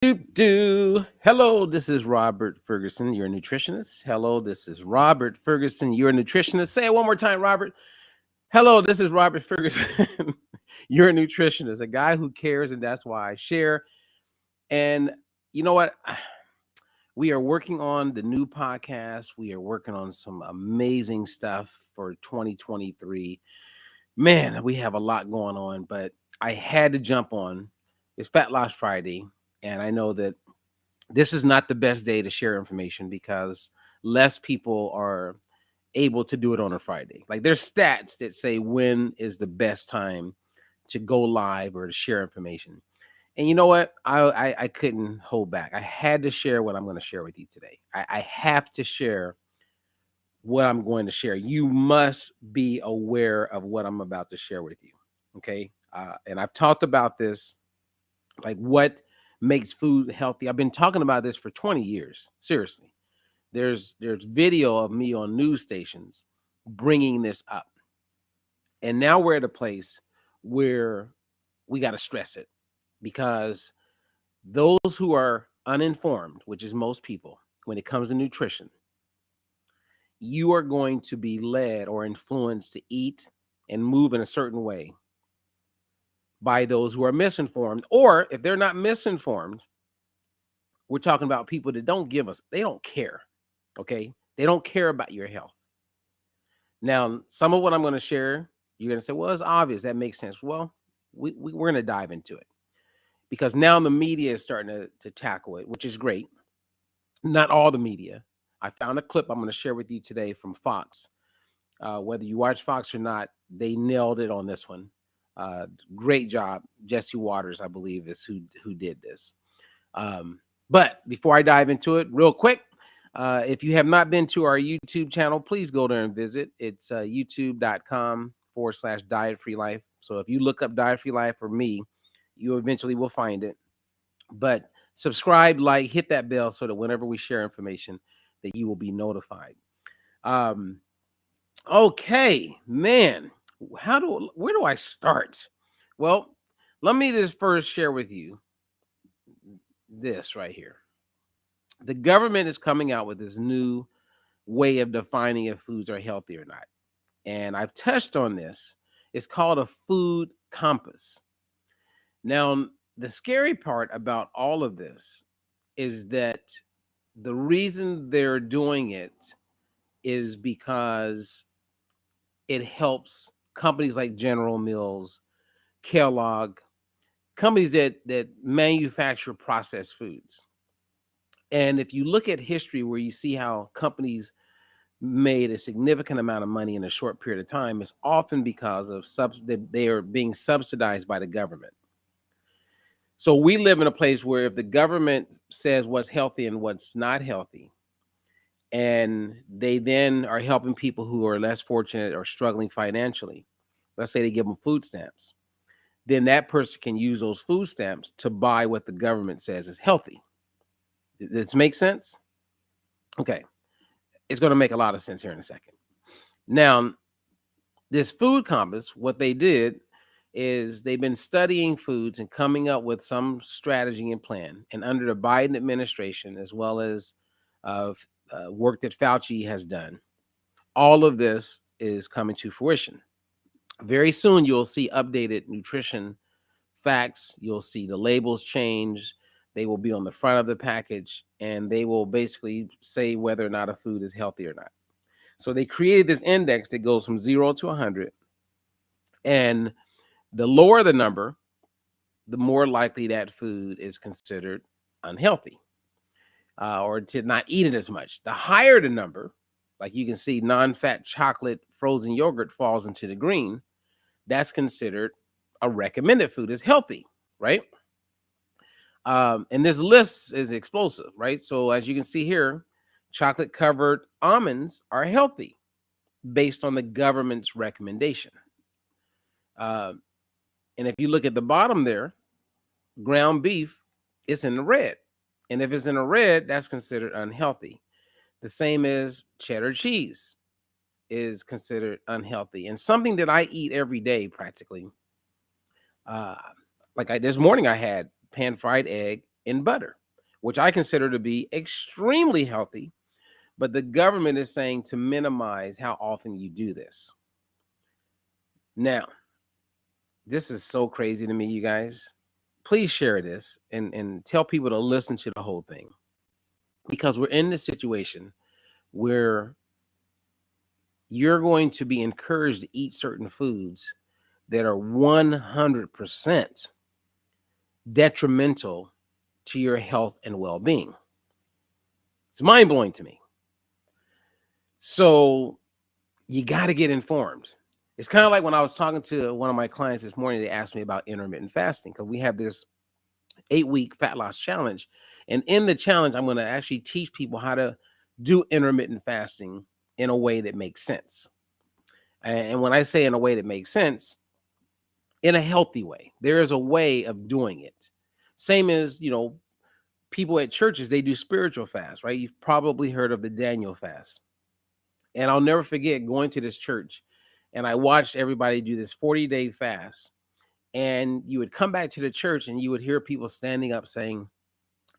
Hello, this is Robert Ferguson, your nutritionist. Hello, this is Robert Ferguson, your nutritionist. Say it one more time, Robert. Hello, this is Robert Ferguson, your nutritionist, a guy who cares, and that's why I share. And you know what? We are working on the new podcast. We are working on some amazing stuff for 2023. Man, we have a lot going on, but I had to jump on. It's Fat Loss Friday, and I know that this is not the best day to share information because less people are able to do it on a Friday. Like there's stats that say when is the best time to go live or to share information. And you know what? I couldn't hold back. I had to share what I'm going to share with you today. I have to share what I'm going to share. You must be aware of what I'm about to share with you. Okay. And I've talked about this, like what makes food healthy. I've been talking about this for 20 years. Seriously. There's video of me on news stations bringing this up. And now we're at a place where we got to stress it because those who are uninformed, which is most people, when it comes to nutrition, you are going to be led or influenced to eat and move in a certain way by those who are misinformed. Or if they're not misinformed, we're talking about people that they don't care. Okay. They don't care about your health. Now, some of what I'm going to share, you're going to say, well, it's obvious. That makes sense. Well, we're going to dive into it because now the media is starting to tackle it, which is great. Not all the media. I found a clip I'm going to share with you today from Fox. Whether you watch Fox or not, they nailed it on this one. Great job. Jesse Waters, I believe, is who did this. But before I dive into it, real quick, if you have not been to our YouTube channel, please go there and visit. It's youtube.com/Diet Free Life. So if you look up Diet Free Life or me, you eventually will find it. But subscribe, like, hit that bell so that whenever we share information, that you will be notified. Okay, man, where do I start? Well, let me just first share with you this right here. The government is coming out with this new way of defining if foods are healthy or not. And I've touched on this. It's called a food compass. Now, the scary part about all of this is that the reason they're doing it is because it helps companies like General Mills, Kellogg, companies that manufacture processed foods. And if you look at history where you see how companies made a significant amount of money in a short period of time, it's often because of that they are being subsidized by the government. So we live in a place where if the government says what's healthy and what's not healthy, and they then are helping people who are less fortunate or struggling financially, let's say they give them food stamps, then that person can use those food stamps to buy what the government says is healthy. Does this make sense? Okay. It's going to make a lot of sense here in a second. Now, this food compass, what they did is they've been studying foods and coming up with some strategy and plan. And under the Biden administration, as well as work that Fauci has done, all of this is coming to fruition. Very soon, you'll see updated nutrition facts. You'll see the labels change. They will be on the front of the package, and they will basically say whether or not a food is healthy or not. So they created this index that goes from 0 to 100. And the lower the number, the more likely that food is considered unhealthy or to not eat it as much. The higher the number, like you can see, non-fat chocolate frozen yogurt falls into the green. That's considered a recommended food is healthy, right? And this list is explosive, right? So as you can see here, chocolate covered almonds are healthy based on the government's recommendation. And if you look at the bottom there, ground beef is in the red. And if it's in the red, that's considered unhealthy. The same as cheddar cheese is considered unhealthy. And something that I eat every day practically, this morning I had pan-fried egg in butter, which I consider to be extremely healthy. But the government is saying to minimize how often you do this. Now, this is so crazy to me, you guys. Please share this and tell people to listen to the whole thing, because we're in this situation where you're going to be encouraged to eat certain foods that are 100% detrimental to your health and well-being. It's mind-blowing to me. So you got to get informed. It's kind of like when I was talking to one of my clients this morning, they asked me about intermittent fasting, because we have this 8-week fat loss challenge. And in the challenge, I'm going to actually teach people how to do intermittent fasting in a way that makes sense. And when I say in a way that makes sense, in a healthy way, there is a way of doing it. Same as, people at churches, they do spiritual fast, right? You've probably heard of the Daniel fast. And I'll never forget going to this church, and I watched everybody do this 40-day fast. And you would come back to the church and you would hear people standing up saying,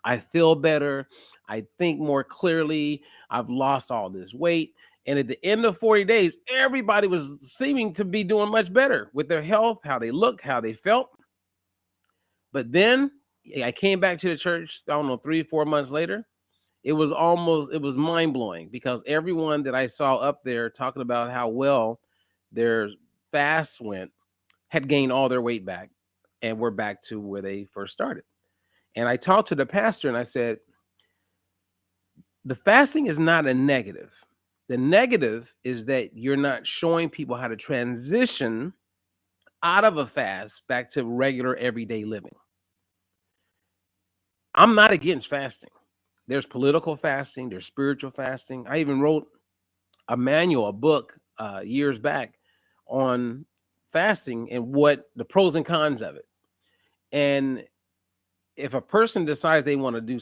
I feel better. I think more clearly. I've lost all this weight. And at the end of 40 days, everybody was seeming to be doing much better with their health, how they looked, how they felt. But then I came back to the church, I don't know, 3-4 months later. It was mind blowing, because everyone that I saw up there talking about how well their fasts went had gained all their weight back and were back to where they first started. And I talked to the pastor and I said, the fasting is not a negative. The negative is that you're not showing people how to transition out of a fast back to regular everyday living. I'm not against fasting. There's political fasting, there's spiritual fasting. I even wrote a book years back on fasting and what the pros and cons of it. And if a person decides they want to do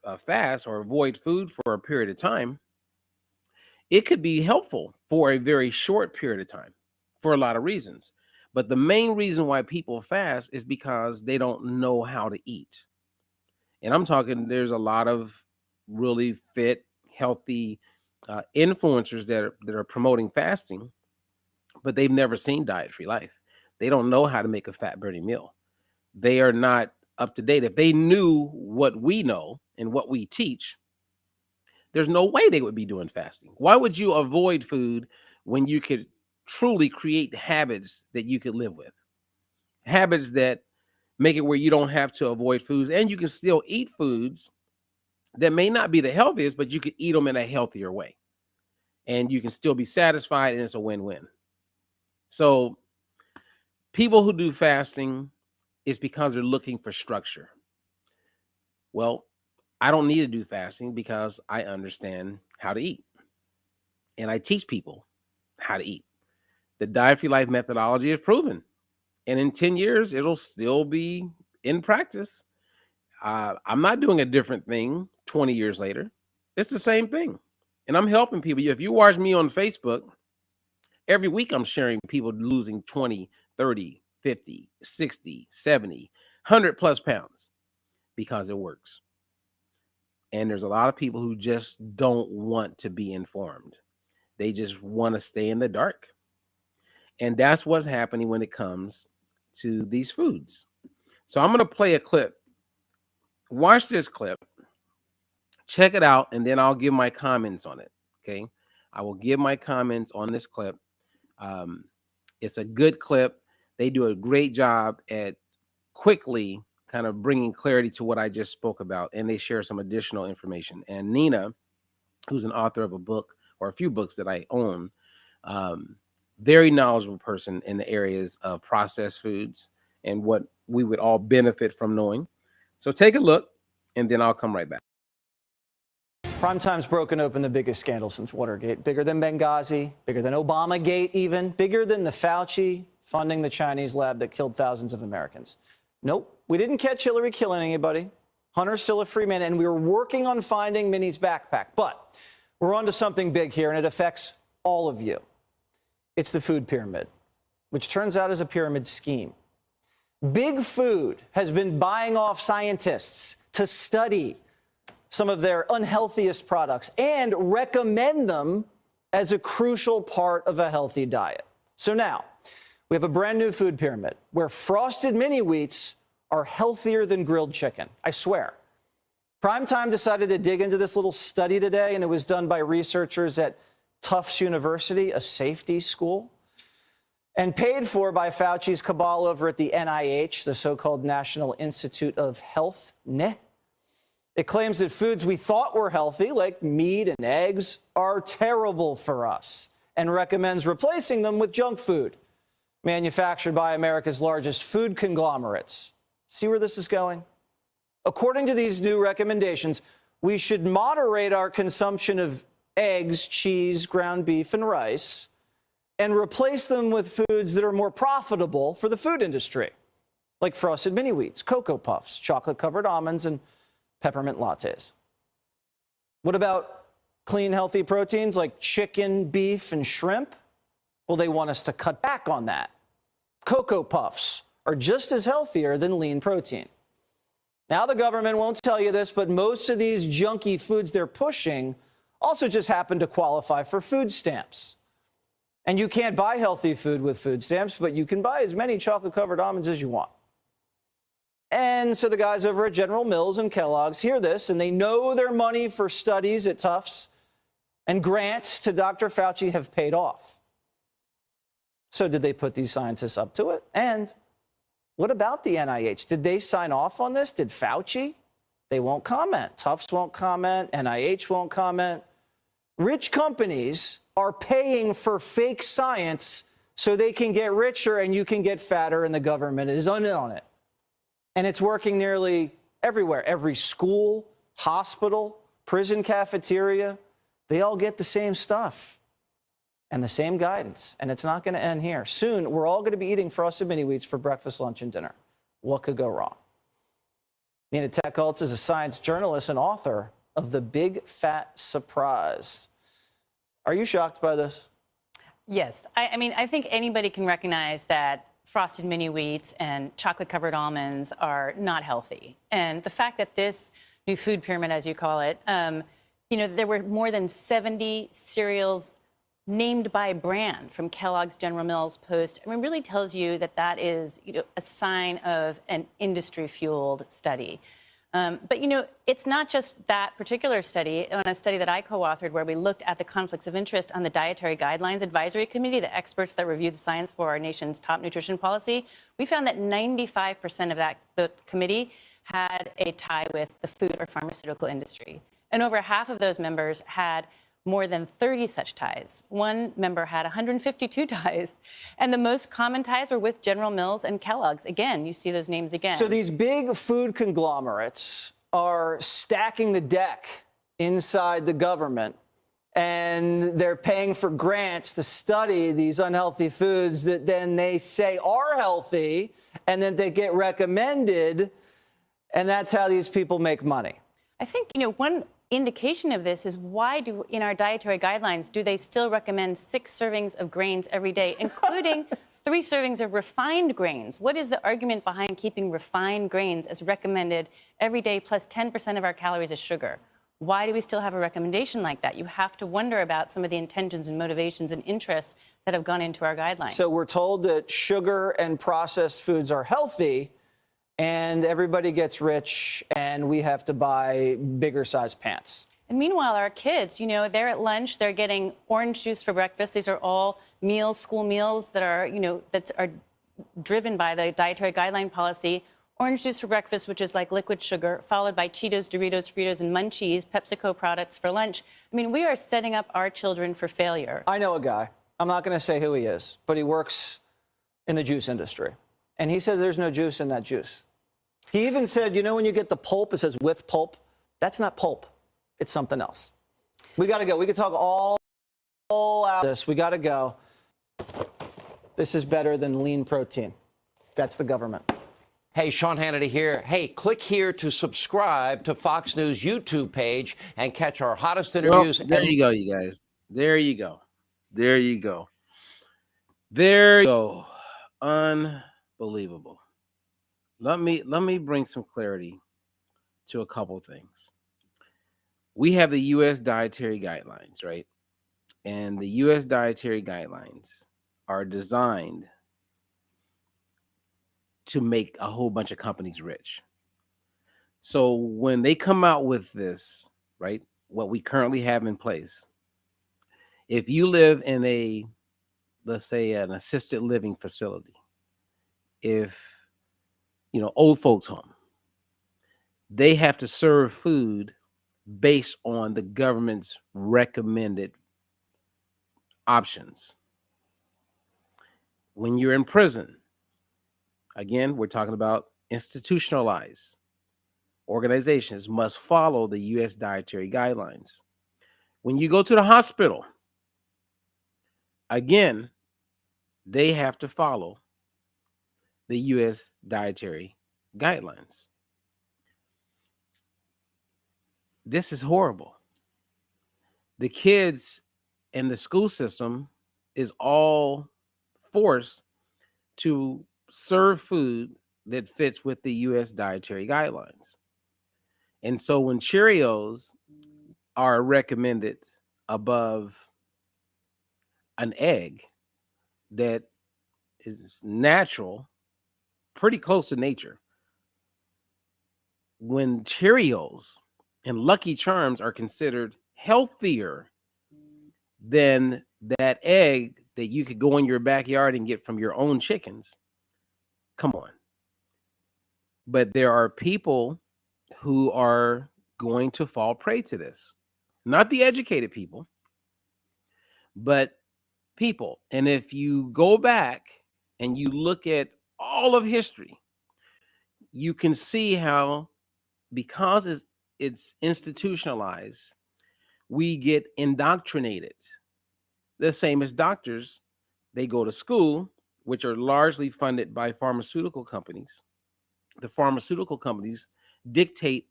a fast or avoid food for a period of time, it could be helpful for a very short period of time for a lot of reasons. But the main reason why people fast is because they don't know how to eat. And I'm talking, there's a lot of really fit, healthy influencers that are promoting fasting, but they've never seen Diet-Free Life. They don't know how to make a fat-burning meal. They are not up to date. If they knew what we know and what we teach, there's no way they would be doing fasting. Why would you avoid food when you could truly create habits that you could live with? Habits that make it where you don't have to avoid foods, and you can still eat foods that may not be the healthiest, but you could eat them in a healthier way. And you can still be satisfied, and it's a win-win. So people who do fasting is because they're looking for structure. Well, I don't need to do fasting because I understand how to eat. And I teach people how to eat. The Diet-Free Life methodology is proven. And in 10 years, it'll still be in practice. I'm not doing a different thing 20 years later. It's the same thing. And I'm helping people. If you watch me on Facebook, every week I'm sharing people losing 20, 30, 50, 60, 70, 100 plus pounds because it works. And there's a lot of people who just don't want to be informed. They just want to stay in the dark. And that's what's happening when it comes to these foods. So I'm going to play a clip. Watch this clip. Check it out, and then I'll give my comments on it. Okay. I will give my comments on this clip. It's a good clip. They do a great job at quickly kind of bringing clarity to what I just spoke about, and they share some additional information. And Nina, who's an author of a book or a few books that I own, very knowledgeable person in the areas of processed foods and what we would all benefit from knowing. So take a look, and then I'll come right back. Primetime's broken open the biggest scandal since Watergate, bigger than Benghazi, bigger than Obamagate even, bigger than the Fauci funding the Chinese lab that killed thousands of Americans. Nope, we didn't catch Hillary killing anybody. Hunter's still a free man, and we were working on finding Minnie's backpack. But we're on to something big here, and it affects all of you. It's the food pyramid, which turns out is a pyramid scheme. Big Food has been buying off scientists to study some of their unhealthiest products and recommend them as a crucial part of a healthy diet. So now we have a brand new food pyramid where frosted mini wheats are healthier than grilled chicken. I swear. Primetime decided to dig into this little study today, and it was done by researchers at Tufts University, a safety school, and paid for by Fauci's cabal over at the NIH, the so-called National Institute of Health, NIH. It claims that foods we thought were healthy, like meat and eggs, are terrible for us and recommends replacing them with junk food manufactured by America's largest food conglomerates. See where this is going? According to these new recommendations, we should moderate our consumption of eggs, cheese, ground beef, and rice, and replace them with foods that are more profitable for the food industry, like frosted mini wheats, Cocoa Puffs, chocolate-covered almonds, and peppermint lattes. What about clean, healthy proteins like chicken, beef, and shrimp? Well, they want us to cut back on that. Cocoa Puffs are just as healthier than lean protein. Now, the government won't tell you this, but most of these junky foods they're pushing also just happen to qualify for food stamps. And you can't buy healthy food with food stamps, but you can buy as many chocolate-covered almonds as you want. And so the guys over at General Mills and Kellogg's hear this, and they know their money for studies at Tufts and grants to Dr. Fauci have paid off. So did they put these scientists up to it? And what about the NIH? Did they sign off on this? Did Fauci? They won't comment. Tufts won't comment. NIH won't comment. Rich companies are paying for fake science so they can get richer and you can get fatter, and the government is in on it. And it's working nearly everywhere. Every school, hospital, prison cafeteria, they all get the same stuff and the same guidance. And it's not going to end here. Soon, we're all going to be eating frosted mini wheats for breakfast, lunch, and dinner. What could go wrong? Nina Techholtz is a science journalist and author of The Big Fat Surprise. Are you shocked by this? Yes. I mean, I think anybody can recognize that frosted mini wheats and chocolate-covered almonds are not healthy. And the fact that this new food pyramid, as you call it, there were more than 70 cereals named by brand from Kellogg's, General Mills, Post, I mean, really tells you that that is a sign of an industry-fueled study. But, it's not just that particular study. On a study that I co-authored where we looked at the conflicts of interest on the Dietary Guidelines Advisory Committee, the experts that review the science for our nation's top nutrition policy, we found that 95% of the committee had a tie with the food or pharmaceutical industry. And over half of those members had more than 30 such ties. One member had 152 ties. And the most common ties were with General Mills and Kellogg's. Again, you see those names again. So these big food conglomerates are stacking the deck inside the government, and they're paying for grants to study these unhealthy foods that then they say are healthy, and then they get recommended, and that's how these people make money. I think, one indication of this is why in our dietary guidelines do they still recommend 6 servings of grains every day, including 3 servings of refined grains? What is the argument behind keeping refined grains as recommended every day, plus 10% of our calories is sugar? Why do we still have a recommendation like that? You have to wonder about some of the intentions and motivations and interests that have gone into our guidelines. So we're told that sugar and processed foods are healthy, and everybody gets rich, and we have to buy bigger size pants. And meanwhile, our kids, they're at lunch, they're getting orange juice for breakfast. These are all meals, school meals that are, that are driven by the dietary guideline policy. Orange juice for breakfast, which is like liquid sugar, followed by Cheetos, Doritos, Fritos, and Munchies, PepsiCo products for lunch. I mean, we are setting up our children for failure. I know a guy. I'm not going to say who he is, but he works in the juice industry. And he said there's no juice in that juice. He even said, when you get the pulp, it says with pulp. That's not pulp. It's something else. We got to go. We could talk all out this. We got to go. This is better than lean protein. That's the government. Hey, Sean Hannity here. Hey, click here to subscribe to Fox News YouTube page and catch our hottest interviews. Well, there you go, you guys. There you go. There you go. There you go. Unbelievable. let me bring some clarity to a couple things. We have the U.S. Dietary Guidelines, right? And the U.S. Dietary Guidelines are designed to make a whole bunch of companies rich. So when they come out with this, right, what we currently have in place, if you live in a, let's say, an assisted living facility, if, old folks home, they have to serve food based on the government's recommended options. When you're in prison, again, we're talking about institutionalized organizations must follow the U.S. Dietary Guidelines. When you go to the hospital, again, they have to follow the U.S. Dietary Guidelines. This is horrible. The kids in the school system is all forced to serve food that fits with the U.S. Dietary Guidelines. And so when Cheerios are recommended above an egg that is natural, pretty close to nature, when Cheerios and Lucky Charms are considered healthier than that egg that you could go in your backyard and get from your own chickens, come on. But there are people who are going to fall prey to this. Not the educated people, but people. And if you go back and you look at all of history, you can see how, because it's institutionalized, we get indoctrinated. The same as doctors, they go to school, which are largely funded by pharmaceutical companies. The pharmaceutical companies dictate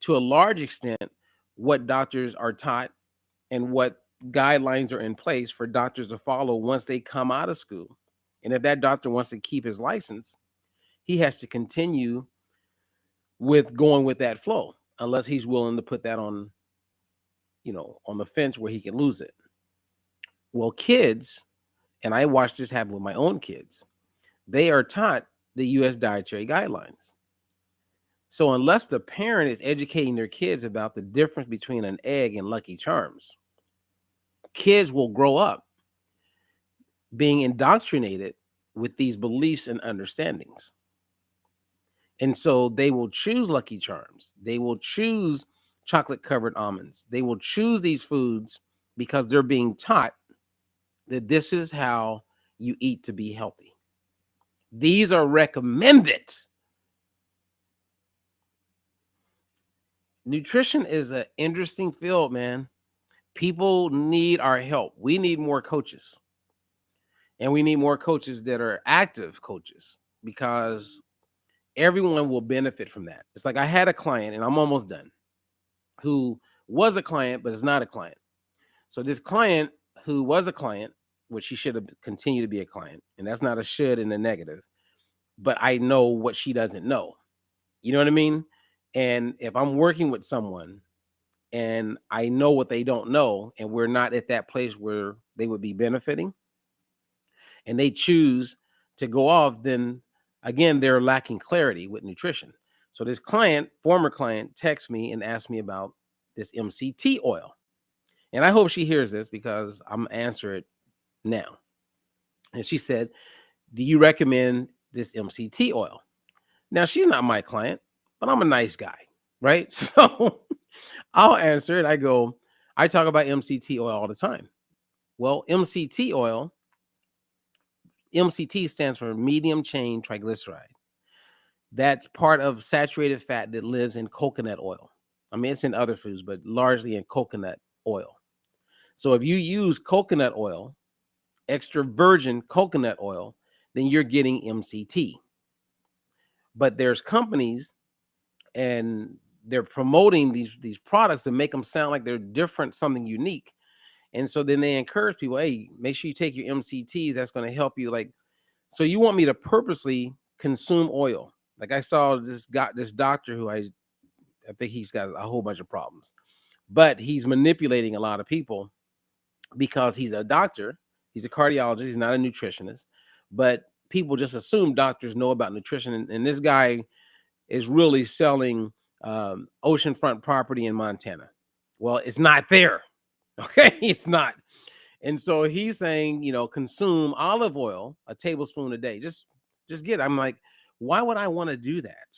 to a large extent what doctors are taught and what guidelines are in place for doctors to follow once they come out of school. And if that doctor wants to keep his license, he has to continue with going with that flow, unless he's willing to put that on, on the fence where he can lose it. Well, kids, and I watched this happen with my own kids, they are taught the U.S. Dietary Guidelines. So unless the parent is educating their kids about the difference between an egg and Lucky Charms, kids will grow up being indoctrinated with these beliefs and understandings. And so they will choose Lucky Charms. They will choose chocolate covered almonds. They will choose these foods because they're being taught that this is how you eat to be healthy. These are recommended. Nutrition is an interesting field, man. People need our help. We need more coaches. And we need more coaches that are active coaches, because everyone will benefit from that. It's like I had a client, and I'm almost done, who was a client, but is not a client. So this client who was a client, which she should have continued to be a client, and that's not a should in the negative, but I know what she doesn't know. You know what I mean? And if I'm working with someone and I know what they don't know, and we're not at that place where they would be benefiting, and they choose to go off, then again, they're lacking clarity with nutrition. So this client, former client, texts me and asked me about this MCT oil. And I hope she hears this, because I'm gonna answer it now. And she said, do you recommend this MCT oil? Now, she's not my client, but I'm a nice guy, right? So I'll answer it. I go, I talk about MCT oil all the time. Well, MCT stands for medium chain triglyceride. That's part of saturated fat that lives in coconut oil. I mean, it's in other foods, but largely in coconut oil. So if you use coconut oil, extra virgin coconut oil, then you're getting MCT. But there's companies, and they're promoting these products and make them sound like they're different, something unique. And so then they encourage people, hey, make sure you take your MCTs. That's going to help you. Like, so you want me to purposely consume oil? Like I saw this doctor who I think he's got a whole bunch of problems, but he's manipulating a lot of people because he's a doctor, he's a cardiologist, he's not a nutritionist, but people just assume doctors know about nutrition, and this guy is really selling oceanfront property in Montana. Well, it's not there. Okay, it's not. And so he's saying, consume olive oil, a tablespoon a day. Just get it. I'm like, why would I want to do that?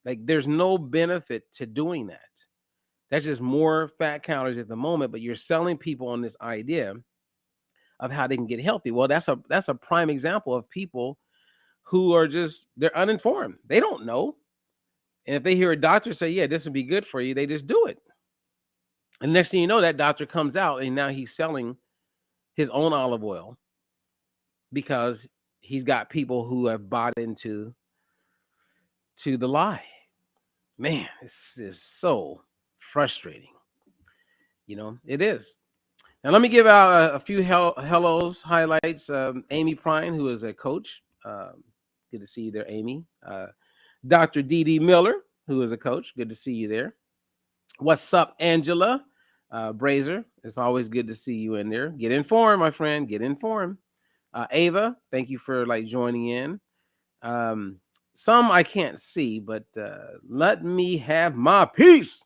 Like, there's no benefit to doing that. That's just more fat calories at the moment, but you're selling people on this idea of how they can get healthy. Well, that's a prime example of people who are they're uninformed. They don't know. And if they hear a doctor say, yeah, this would be good for you, they just do it. And next thing you know, that doctor comes out and now he's selling his own olive oil because he's got people who have bought into the lie. Man, this is so frustrating. It is. Now, let me give out a few hellos, highlights. Amy Prine, who is a coach. Good to see you there, Amy. Dr. Dee Miller, who is a coach. Good to see you there. What's up, Angela Brazer? It's always good to see you in there. Get informed, my friend. Get informed. Ava, thank you for joining in. Some I can't see, but let me have my piece.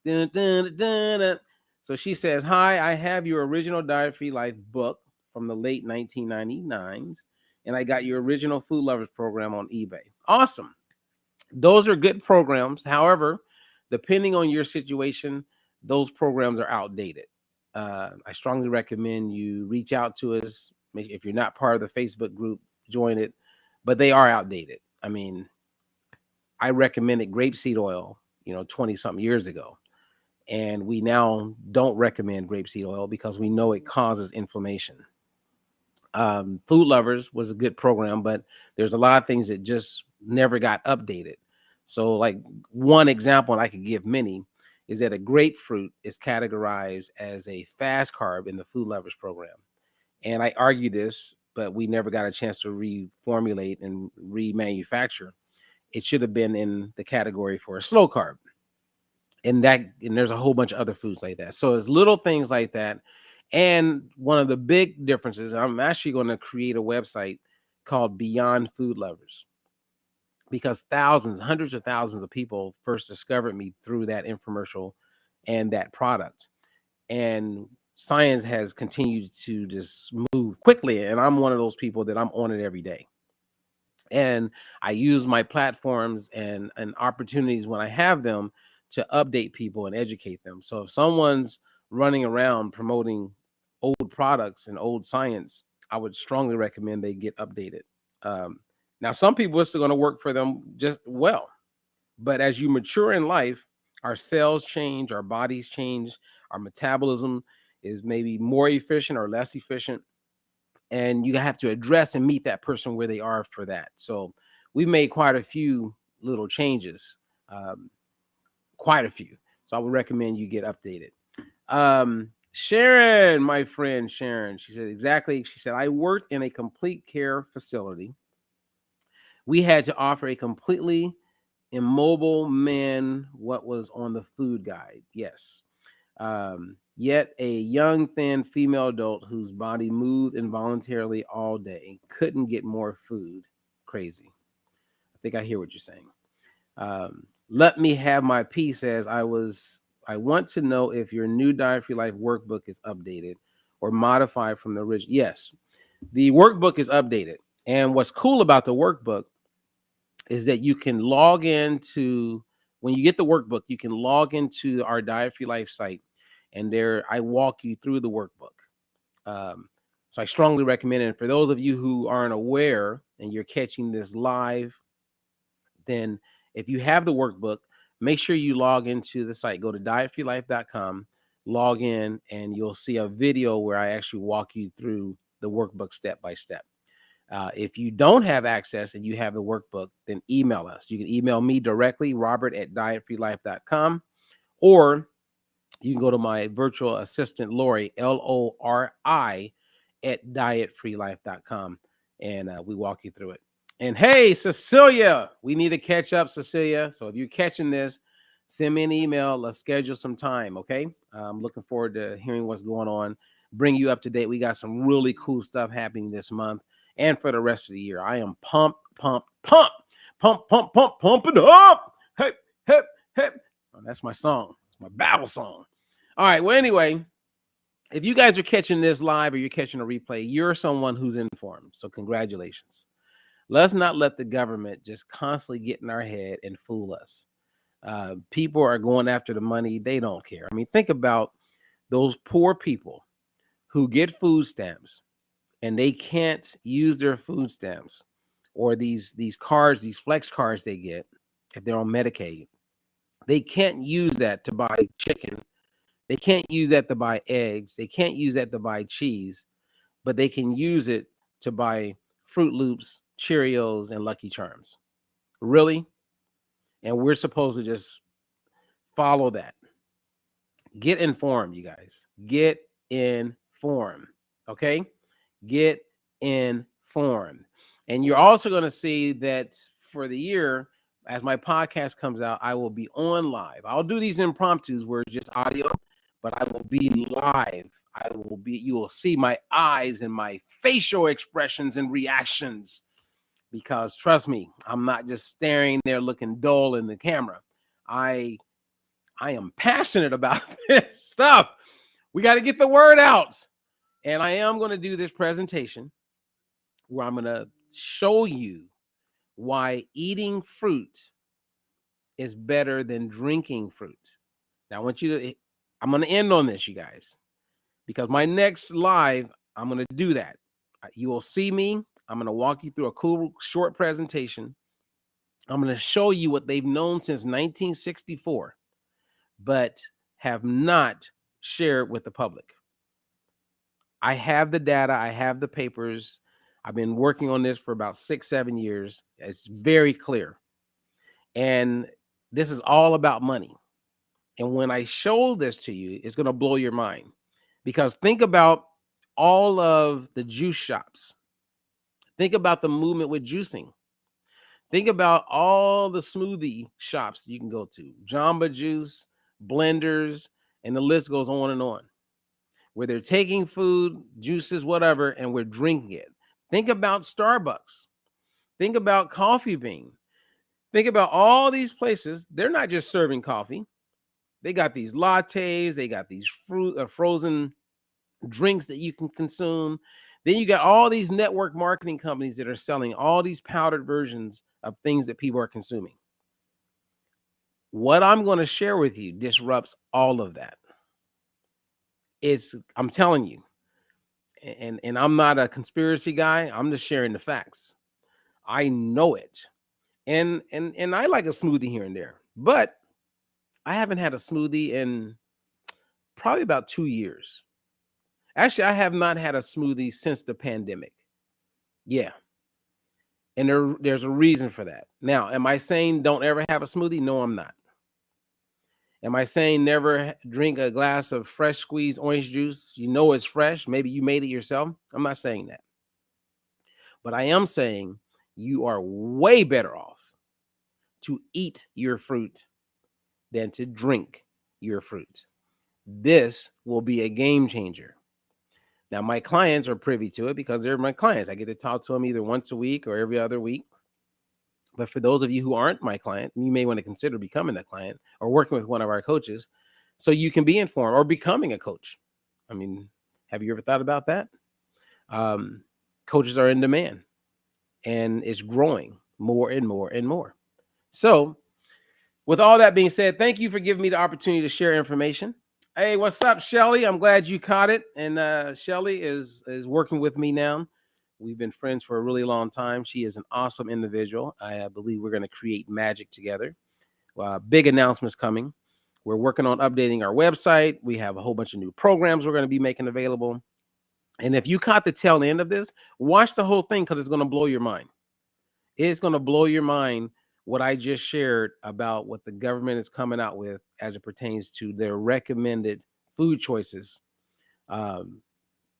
Dun, dun, dun, dun. So she says, hi, I have your original Diet Free Life book from the late 1999s, and I got your original Food Lovers program on eBay. Awesome. Those are good programs. However, depending on your situation, those programs are outdated. I strongly recommend you reach out to us. If you're not part of the Facebook group, join it. But they are outdated. I mean, I recommended grapeseed oil, 20-something years ago. And we now don't recommend grapeseed oil because we know it causes inflammation. Food Lovers was a good program, but there's a lot of things that just never got updated. So like one example, and I could give many, is that a grapefruit is categorized as a fast carb in the Food Lovers program. And I argue this, but we never got a chance to reformulate and remanufacture. It should have been in the category for a slow carb. And there's a whole bunch of other foods like that. So it's little things like that. And one of the big differences, I'm actually going to create a website called Beyond Food Lovers, because hundreds of thousands of people first discovered me through that infomercial and that product. And science has continued to just move quickly. And I'm one of those people that I'm on it every day. And I use my platforms and opportunities when I have them to update people and educate them. So if someone's running around promoting old products and old science, I would strongly recommend they get updated. Now, some people, it's going to work for them just well. But as you mature in life, our cells change, our bodies change, our metabolism is maybe more efficient or less efficient. And you have to address and meet that person where they are for that. So we've made quite a few little changes, quite a few. So I would recommend you get updated. Sharon, my friend Sharon, she said exactly. She said, I worked in a complete care facility. We had to offer a completely immobile man what was on the food guide. Yes. Yet a young, thin female adult whose body moved involuntarily all day couldn't get more food. Crazy. I think I hear what you're saying. Let me have my piece as I want to know if your new Diet Free Life workbook is updated or modified from the original. Yes, the workbook is updated. And what's cool about the workbook is that you can log into, when you get the workbook, you can log into our Diet Free Life site, and there I walk you through the workbook. So I strongly recommend it. And for those of you who aren't aware and you're catching this live, then if you have the workbook, make sure you log into the site. Go to dietfreelife.com, log in, and you'll see a video where I actually walk you through the workbook step by step. If you don't have access and you have the workbook, then email us. You can email me directly, robert@dietfreelife.com, or you can go to my virtual assistant, Lori, Lori, at dietfreelife.com, and we walk you through it. And hey, Cecilia, we need to catch up, Cecilia. So if you're catching this, send me an email. Let's schedule some time, okay? I'm looking forward to hearing what's going on, bring you up to date. We got some really cool stuff happening this month and for the rest of the year. I am pumped, pumped, pumped, pump, pump, pump, pump it up. Hip, hip, hip. Oh, that's my song. It's my battle song. All right. Well, anyway, if you guys are catching this live or you're catching a replay, you're someone who's informed. So congratulations. Let's not let the government just constantly get in our head and fool us. People are going after the money. They don't care. I mean, think about those poor people who get food stamps and they can't use their food stamps or these cards, these flex cards they get if they're on Medicaid. They can't use that to buy chicken. They can't use that to buy eggs. They can't use that to buy cheese, but they can use it to buy Fruit Loops, Cheerios, and Lucky Charms. Really? And we're supposed to just follow that. Get informed, you guys. Get informed. Okay? Get informed. And you're also going to see that for the year, as my podcast comes out, I will be on live. I'll do these impromptus where it's just audio, but I will be live. You will see my eyes and my facial expressions and reactions. Because trust me, I'm not just staring there looking dull in the camera. I am passionate about this stuff. We got to get the word out. And I am going to do this presentation where I'm going to show you why eating fruit is better than drinking fruit. Now, I'm going to end on this, you guys, because my next live, I'm going to do that. You will see me. I'm going to walk you through a cool short presentation. I'm going to show you what they've known since 1964, but have not shared with the public. I have the data. I have the papers. I've been working on this for about 6-7 years. It's very clear. And this is all about money. And when I show this to you, it's going to blow your mind. Because think about all of the juice shops. Think about the movement with juicing. Think about all the smoothie shops you can go to. Jamba Juice, blenders, and the list goes on, where they're taking food, juices, whatever, and we're drinking it. Think about Starbucks. Think about Coffee Bean. Think about all these places. They're not just serving coffee. They got these lattes. They got these frozen drinks that you can consume. Then you got all these network marketing companies that are selling all these powdered versions of things that people are consuming. What I'm going to share with you disrupts all of that. I'm telling you, and I'm not a conspiracy guy. I'm just sharing the facts. I know it. And I like a smoothie here and there, but I haven't had a smoothie in probably about 2 years. Actually, I have not had a smoothie since the pandemic. Yeah. And there's a reason for that. Now, am I saying don't ever have a smoothie? No, I'm not. Am I saying never drink a glass of fresh squeezed orange juice? You know it's fresh. Maybe you made it yourself. I'm not saying that. But I am saying you are way better off to eat your fruit than to drink your fruit. This will be a game changer. Now, my clients are privy to it because they're my clients. I get to talk to them either once a week or every other week. But for those of you who aren't my client, you may want to consider becoming a client or working with one of our coaches so you can be informed or becoming a coach. I mean, have you ever thought about that? Coaches are in demand and it's growing more and more and more. So with all that being said, thank you for giving me the opportunity to share information. Hey, what's up, Shelly? I'm glad you caught it. And Shelly is working with me now. We've been friends for a really long time. She is an awesome individual. I believe we're going to create magic together. Big announcements coming. We're working on updating our website. We have a whole bunch of new programs we're going to be making available. And if you caught the tail end of this, watch the whole thing because it's going to blow your mind. It's going to blow your mind what I just shared about what the government is coming out with as it pertains to their recommended food choices.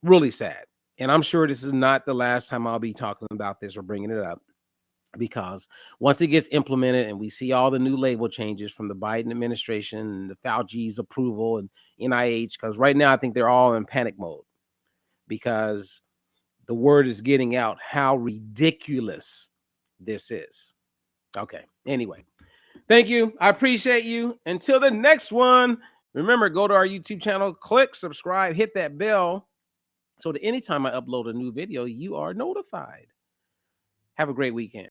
Really sad. And I'm sure this is not the last time I'll be talking about this or bringing it up. because once it gets implemented and we see all the new label changes from the Biden administration and the Fauci's approval and NIH, because right now I think they're all in panic mode because the word is getting out how ridiculous this is. Okay. Anyway, thank you. I appreciate you. Until the next one, remember, go to our YouTube channel, click subscribe, hit that bell so that anytime I upload a new video, you are notified. Have a great weekend.